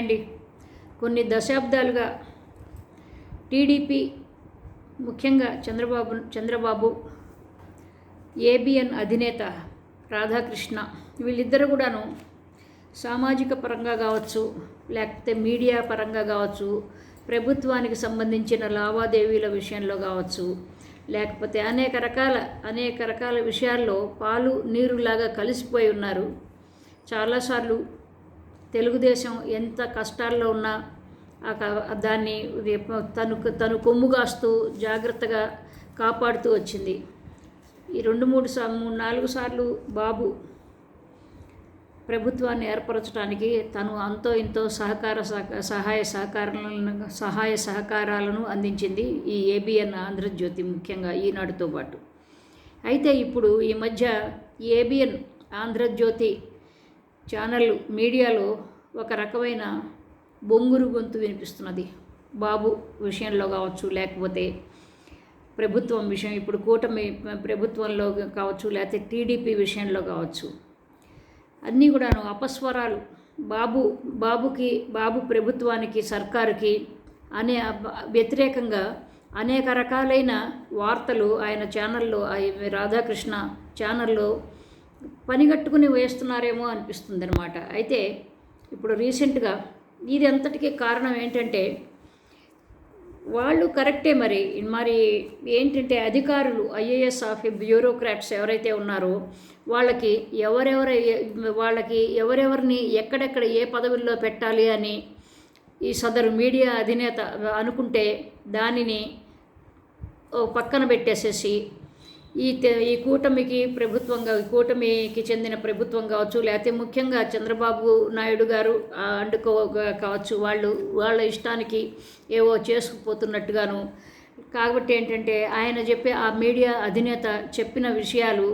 అండి కొన్ని దశాబ్దాలుగా టీడీపీ ముఖ్యంగా చంద్రబాబు ఏబిఎన్ అధినేత రాధాకృష్ణ వీళ్ళిద్దరూ కూడాను సామాజిక పరంగా కావచ్చు, లేకపోతే మీడియా పరంగా కావచ్చు, ప్రభుత్వానికి సంబంధించిన లావాదేవీల విషయంలో కావచ్చు, లేకపోతే అనేక రకాల విషయాల్లో పాలు నీరులాగా కలిసిపోయి ఉన్నారు. చాలాసార్లు తెలుగుదేశం ఎంత కష్టాల్లో ఉన్నా దాన్ని తను కొమ్ము కాస్తూ జాగ్రత్తగా కాపాడుతూ వచ్చింది. ఈ 2-3-4 సార్లు బాబు ప్రభుత్వాన్ని ఏర్పరచడానికి తను అంతో ఇంతో సహాయ సహకారాలను అందించింది ఈ ఏబిఎన్ ఆంధ్రజ్యోతి, ముఖ్యంగా ఈనాడుతో పాటు. అయితే ఇప్పుడు ఈ మధ్య ఏబిఎన్ ఆంధ్రజ్యోతి ఛానల్ మీడియాలో ఒక రకమైన బొంగురు గొంతు వినిపిస్తున్నది. బాబు విషయంలో కావచ్చు, లేకపోతే ప్రభుత్వం విషయం, ఇప్పుడు కూటమి ప్రభుత్వంలో కావచ్చు, లేకపోతే టీడీపీ విషయంలో కావచ్చు, అన్నీ కూడాను అపస్వరాలు. బాబు ప్రభుత్వానికి, సర్కారుకి వ్యతిరేకంగా అనేక రకాలైన వార్తలు ఆయన ఛానల్లో, రాధాకృష్ణ ఛానల్లో పనిగట్టుకుని వేస్తున్నారేమో అనిపిస్తుంది అనమాట. అయితే ఇప్పుడు రీసెంట్గా ఇది అంతటికీ కారణం ఏంటంటే, వాళ్ళు కరెక్టే మరి ఏంటంటే అధికారులు, ఐఏఎస్ బ్యూరోక్రాట్స్ ఎవరైతే ఉన్నారో వాళ్ళకి ఎవరెవరిని ఎక్కడెక్కడ ఏ పదవుల్లో పెట్టాలి అని ఈ సదరు మీడియా అధినేత అనుకుంటే దానిని పక్కన పెట్టేసేసి ఈ కూటమికి చెందిన ప్రభుత్వం కావచ్చు, లేకపోతే ముఖ్యంగా చంద్రబాబు నాయుడు గారు కావచ్చు, వాళ్ళ ఇష్టానికి ఏవో చేసుకుపోతున్నట్టుగాను. కాబట్టి ఏంటంటే ఆయన ఆ మీడియా అధినేత చెప్పిన విషయాలు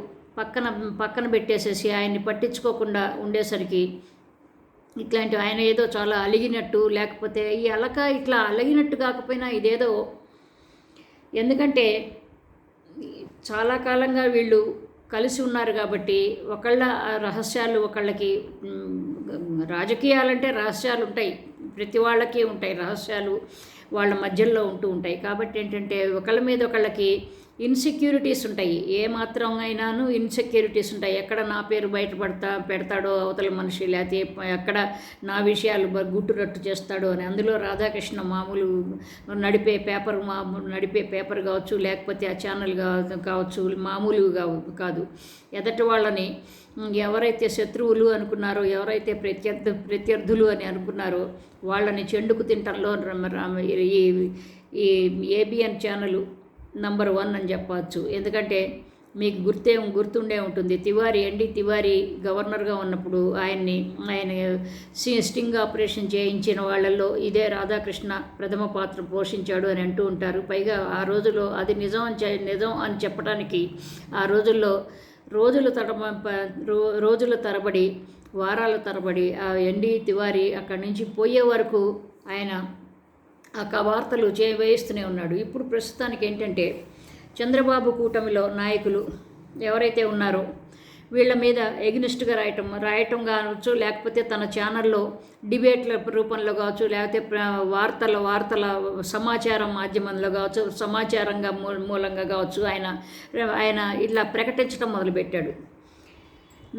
పక్కన పెట్టేసేసి ఆయన్ని పట్టించుకోకుండా ఉండేసరికి ఇట్లాంటి ఆయన ఏదో చాలా అలిగినట్టు, లేకపోతే ఇట్లా అలిగినట్టు కాకపోయినా ఇదేదో, ఎందుకంటే చాలా కాలంగా వీళ్ళు కలిసి ఉన్నారు కాబట్టి ఒకళ్ళ రహస్యాలు ఒకళ్ళకి, రాజకీయాలంటే రహస్యాలు ఉంటాయి, ప్రతి వాళ్ళకి ఉంటాయి రహస్యాలు, వాళ్ళ మధ్యలో ఉంటూ ఉంటాయి. కాబట్టి ఏంటంటే ఒకళ్ళ మీద ఒకళ్ళకి ఇన్సెక్యూరిటీస్ ఉంటాయి, ఏమాత్రం అయినాను ఇన్సెక్యూరిటీస్ ఉంటాయి. ఎక్కడ నా పేరు పెడతాడో అవతల మనిషి, లేకపోతే ఎక్కడ నా విషయాలు గుట్టురట్టు చేస్తాడో అని. అందులో రాధాకృష్ణ మామూలు నడిపే పేపర్ కావచ్చు, లేకపోతే ఆ ఛానల్ కావచ్చు, మామూలు కాదు. ఎదటి వాళ్ళని ఎవరైతే శత్రువులు అనుకున్నారో, ఎవరైతే ప్రత్యర్థులు అని అనుకున్నారో వాళ్ళని చెండుకు తింటంలో ఈ ఏబిఎన్ ఛానల్ నంబర్ 1 అని చెప్పవచ్చు. ఎందుకంటే మీకు గుర్తుండే ఉంటుంది, తివారీ గవర్నర్గా ఉన్నప్పుడు ఆయన స్టింగ్ ఆపరేషన్ చేయించిన వాళ్ళల్లో ఇదే రాధాకృష్ణ ప్రథమ పాత్ర పోషించాడు అని అంటూ ఉంటారు. పైగా ఆ రోజుల్లో అది నిజం అని చెప్పడానికి ఆ రోజుల్లో రోజుల తరబడి, వారాల తరబడి ఆ తివారీ అక్కడి నుంచి పోయే వరకు ఆయన ఆ వార్తలు వేయిస్తూనే ఉన్నాడు. ఇప్పుడు ప్రస్తుతానికి ఏంటంటే చంద్రబాబు కూటమిలో నాయకులు ఎవరైతే ఉన్నారో వీళ్ళ మీద ఎగ్నిస్ట్గా రాయటం కావచ్చు, లేకపోతే తన ఛానల్లో డిబేట్ల రూపంలో కావచ్చు, లేకపోతే వార్తల సమాచారం మాధ్యమంలో కావచ్చు, సమాచారంగా మూలంగా కావచ్చు, ఆయన ఇట్లా ప్రకటించడం మొదలుపెట్టాడు.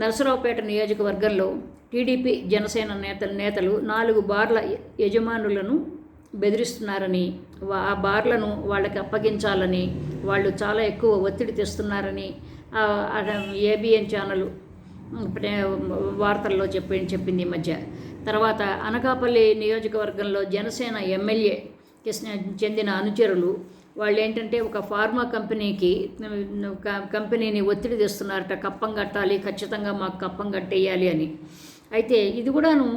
నరసరావుపేట నియోజకవర్గంలో టీడీపీ జనసేన నేతలు 4 బార్ల యజమానులను బెదిరిస్తున్నారని, ఆ బార్లను వాళ్ళకి అప్పగించాలని వాళ్ళు చాలా ఎక్కువ ఒత్తిడి తెస్తున్నారని ఏబిఎన్ ఛానల్ వార్తల్లో చెప్పింది ఈ మధ్య. తర్వాత అనకాపల్లి నియోజకవర్గంలో జనసేన ఎమ్మెల్యేకి చెందిన అనుచరులు వాళ్ళు ఏంటంటే ఒక ఫార్మా కంపెనీని ఒత్తిడి తెస్తున్నారట, కప్పం కట్టాలి, ఖచ్చితంగా మాకు కప్పం కట్టేయాలి అని. అయితే ఇది కూడాను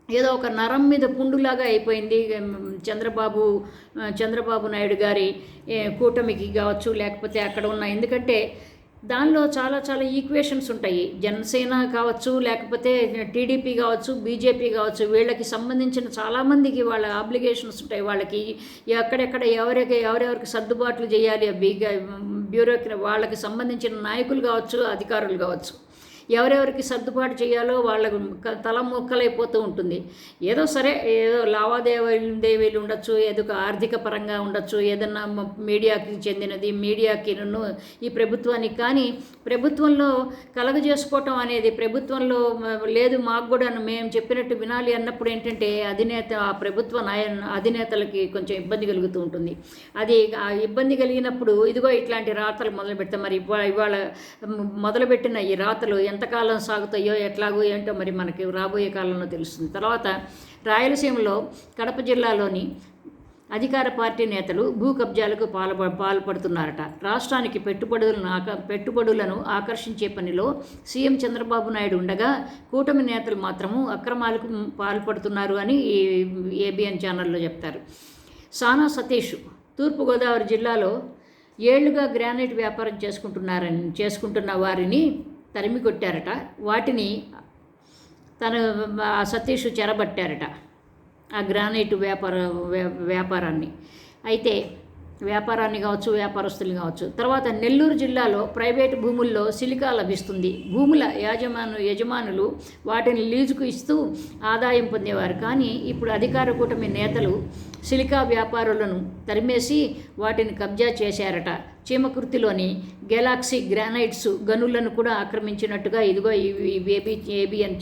ఏదో ఒక నరం మీద పుండులాగా అయిపోయింది చంద్రబాబు నాయుడు గారి కూటమికి కావచ్చు, లేకపోతే అక్కడ ఉన్న. ఎందుకంటే దానిలో చాలా ఈక్వేషన్స్ ఉంటాయి. జనసేన కావచ్చు, లేకపోతే టీడీపీ కావచ్చు, బీజేపీ కావచ్చు, వీళ్ళకి సంబంధించిన చాలామందికి వాళ్ళ ఆబ్లిగేషన్స్ ఉంటాయి. వాళ్ళకి ఎక్కడెక్కడ ఎవరెవరికి సర్దుబాట్లు చేయాలి, వాళ్ళకి సంబంధించిన నాయకులు కావచ్చు, అధికారులు కావచ్చు, ఎవరెవరికి సర్దుబాటు చేయాలో వాళ్ళ తల ముక్కలైపోతూ ఉంటుంది. ఏదో సరే ఏదో లావాదేవీలు ఉండొచ్చు, ఏదో ఆర్థిక పరంగా ఉండొచ్చు, ఏదన్నా మీడియాకి చెందినది మీడియాకి ఈ ప్రభుత్వానికి. కానీ ప్రభుత్వంలో కలగజేసుకోవటం అనేది ప్రభుత్వంలో లేదు, మాకు కూడా మేము చెప్పినట్టు వినాలి అన్నప్పుడు ఏంటంటే ఆ ప్రభుత్వ అధినేతలకి కొంచెం ఇబ్బంది కలుగుతూ ఉంటుంది. అది ఆ ఇబ్బంది కలిగినప్పుడు ఇదిగో ఇట్లాంటి రాతలు మొదలు పెడతాం. మరి ఇవాళ మొదలుపెట్టిన ఈ రాతలు ఎంతకాలం సాగుతాయో ఎట్లాగో ఏంటో మరి మనకి రాబోయే కాలంలో తెలుస్తుంది. తర్వాత రాయలసీమలో కడప జిల్లాలోని అధికార పార్టీ నేతలు భూ కబ్జాలకు పాల్పడుతున్నారట. రాష్ట్రానికి పెట్టుబడులను ఆకర్షించే పనిలో సీఎం చంద్రబాబు నాయుడు ఉండగా కూటమి నేతలు మాత్రము అక్రమాలకు పాల్పడుతున్నారు అని ఏబిఎన్ ఛానల్లో చెప్తారు. సానా సతీష్ తూర్పుగోదావరి జిల్లాలో ఏళ్లుగా గ్రానైట్ వ్యాపారం చేసుకుంటున్న వారిని తరిమి కొట్టారట. వాటిని సతీష్ చెరబట్టారట, ఆ గ్రానైట్ వ్యాపారాన్ని. అయితే వ్యాపారాన్ని కావచ్చు, వ్యాపారస్తులు కావచ్చు. తర్వాత నెల్లూరు జిల్లాలో ప్రైవేటు భూముల్లో సిలికా లభిస్తుంది. భూముల యజమానులు వాటిని లీజుకు ఇస్తూ ఆదాయం పొందేవారు. కానీ ఇప్పుడు అధికార కూటమి నేతలు సిలికా వ్యాపారులను తరిమేసి వాటిని కబ్జా చేశారట. చీమకుర్తిలోని గెలాక్సీ గ్రానైట్స్ గనులను కూడా ఆక్రమించినట్టుగా ఇదిగో ఏబిఎన్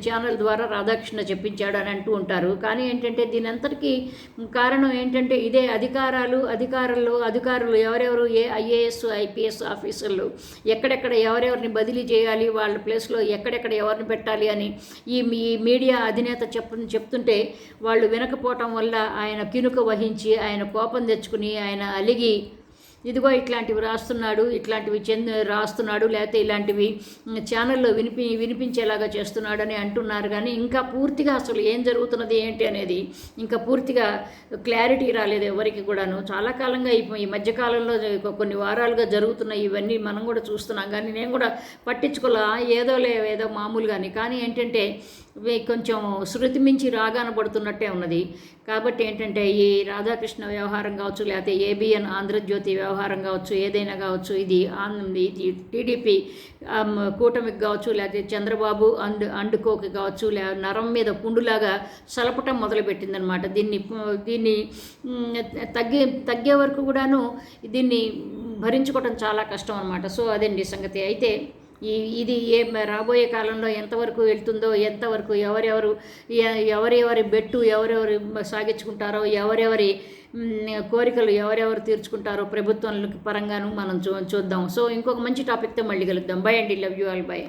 ఛానల్ ద్వారా రాధాకృష్ణ చెప్పించాడు అని అంటూ ఉంటారు. కానీ ఏంటంటే దీని అంతటికీ కారణం ఏంటంటే ఇదే అధికారులు ఎవరెవరు ఐఏఎస్ ఐపీఎస్ ఆఫీసర్లు ఎక్కడెక్కడ ఎవరెవరిని బదిలీ చేయాలి, వాళ్ళ ప్లేస్లో ఎక్కడెక్కడ ఎవరిని పెట్టాలి అని ఈ మీడియా అధినేత చెప్తుంటే వాళ్ళు వినకపోవటం వల్ల ఆయన కినుక వహించి ఆయన కోపం తెచ్చుకుని ఆయన అలిగి ఇదిగో ఇట్లాంటివి రాస్తున్నాడు లేకపోతే ఇలాంటివి ఛానల్లో వినిపించేలాగా చేస్తున్నాడు అని అంటున్నారు. కానీ ఇంకా పూర్తిగా అసలు ఏం జరుగుతున్నది ఏంటి అనేది ఇంకా పూర్తిగా క్లారిటీ రాలేదు ఎవరికి కూడాను. చాలా కాలంగా ఈ మధ్యకాలంలో కొన్ని వారాలుగా జరుగుతున్న ఇవన్నీ మనం కూడా చూస్తున్నాం. కానీ నేను కూడా పట్టించుకోలే, ఏదో మామూలుగాని. కానీ ఏంటంటే కొంచెం శృతి మించి రాగాన పడుతున్నట్టే ఉన్నది. కాబట్టి ఏంటంటే ఈ రాధాకృష్ణ వ్యవహారం కావచ్చు, లేకపోతే ఏబిఎన్ ఆంధ్రజ్యోతి వ్యవహారం కావచ్చు, ఏదైనా కావచ్చు, ఇది టీడీపీ కూటమికి కావచ్చు, లేకపోతే చంద్రబాబు అండుకోకి కావచ్చు, నరం మీద పుండులాగా సలపటం మొదలుపెట్టిందనమాట. దీన్ని తగ్గే వరకు కూడాను దీన్ని భరించుకోవటం చాలా కష్టం అనమాట. సో అదండి సంగతి. అయితే ఇది రాబోయే కాలంలో ఎంతవరకు వెళ్తుందో, ఎంతవరకు ఎవరెవరి బెట్టు ఎవరెవరు సాగించుకుంటారో, ఎవరెవరి కోరికలు ఎవరెవరు తీర్చుకుంటారో ప్రభుత్వం పరంగాను మనం చూద్దాం. సో ఇంకొక మంచి టాపిక్తో మళ్ళీ కలుద్దాం. బై అండి, లవ్ యూ ఆల్, బై.